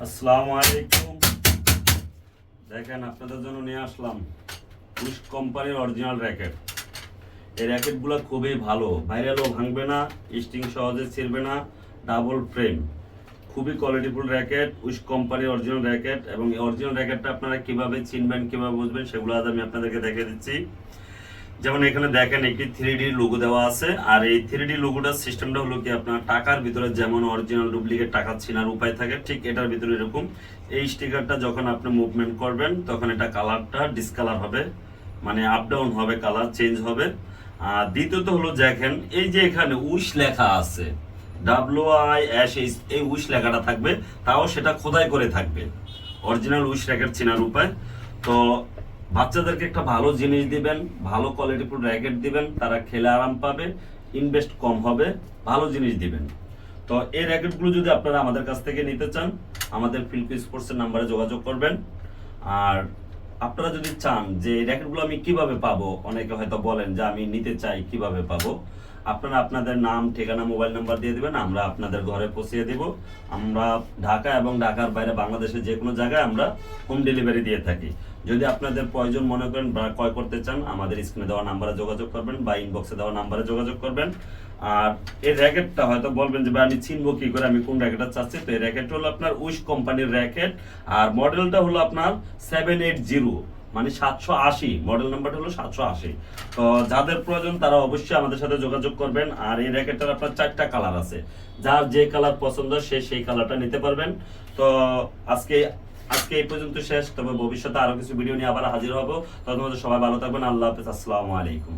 আসসালামু আলাইকুম। দেখেন আপনাদের জন্য নিয়ে আসলাম বুশ কোম্পানির অরিজিনাল র্যাকেট। এই র্যাকেটগুলো খুবই ভালো, ভাইরালও ভাঙবে না, স্টিং সহজে ছিঁড়বে না, ডাবল ফ্রেম, খুবই কোয়ালিটিফুল র্যাকেট, উইশ কোম্পানির অরিজিনাল র্যাকেট। এবং এই অরিজিনাল র্যাকেটটা আপনারা কিভাবে চিনবেন, কিভাবে বুঝবেন, সেগুলো আজ আমি আপনাদেরকে দেখিয়ে দিচ্ছি। যেমন এখানে দেখেন একটি 3D লোগো দেওয়া আছে। আর এই 3D লোগোটার সিস্টেমটা হলো কি, আপনার টাকার ভিতরে যেমন অরিজিনাল ডুপ্লিকেট টাকা চেনার উপায় থাকে, ঠিক এটার ভিতরে এরকম এই স্টিকারটা যখন আপনি মুভমেন্ট করবেন তখন এটা কালারটা ডিসকালার হবে, মানে আপ ডাউন হবে, কালার চেঞ্জ হবে। আর দ্বিতীয়ত হলো দেখেন এই যে এখানে উইশ লেখা আছে, WISH, এই উইশ লেখাটা থাকবে, তাও সেটা খোদাই করে থাকবে। অরিজিনাল উইশ র্যাকেট চেনার উপায়। তো বাচ্চাদেরকে একটা ভালো জিনিস দিবেন, ভালো কোয়ালিটিফুল র্যাকেট দিবেন, তারা খেলে আরাম পাবে, ইনভেস্ট কম হবে, ভালো জিনিস দিবেন। তো এই র্যাকেটগুলো যদি আপনারা আমাদের কাছ থেকে নিতে চান, আমাদের ফিল্কো স্পোর্টসের নাম্বারে যোগাযোগ করবেন। আর আপনারা যদি চান যে এই র্যাকেটগুলো আমি কিভাবে পাবো, অনেকে হয়তো বলেন যে আমি নিতে চাই, কিভাবে পাবো, আপনারা আপনাদের নাম, ঠিকানা, মোবাইল নাম্বার দিয়ে দিবেন, আমরা আপনাদের ঘরে পৌঁছিয়ে দেব। আমরা ঢাকা এবং ঢাকার বাইরে বাংলাদেশের যে কোনো জায়গায় আমরা হোম ডেলিভারি দিয়ে থাকি। যদি আপনাদের প্রয়োজন মনে করেন বা ক্রয় করতে চান, আমাদের স্ক্রিনে দেওয়া নাম্বারে যোগাযোগ করবেন বা ইনবক্সে দেওয়া নাম্বারে যোগাযোগ করবেন। আর এই র্যাকেটটা হয়তো বলবেন যে ভাই আমি চিনবো কি করে, আমি কোন র্যাকেটটা চাচ্ছি। তো এই র্যাকেট হলো আপনার উইশ কোম্পানির র্যাকেট। আর মডেলটা হলো আপনার 780, মানে 780, মডেল নাম্বারটা হলো 780। তো যাদের প্রয়োজন তারা অবশ্যই আমাদের সাথে যোগাযোগ করবেন। আর এই র্যাকেটটার আপনার 4টা কালার আছে, যার যে কালার পছন্দ সে সেই কালারটা নিতে পারবেন। তো আজকে আজকে এই পর্যন্ত শেষ, তবে ভবিষ্যতে আরো কিছু ভিডিও নিয়ে আবার হাজির হব। তখন সবাই ভালো থাকবেন। আল্লাহ হাফেজ, আসসালামু আলাইকুম।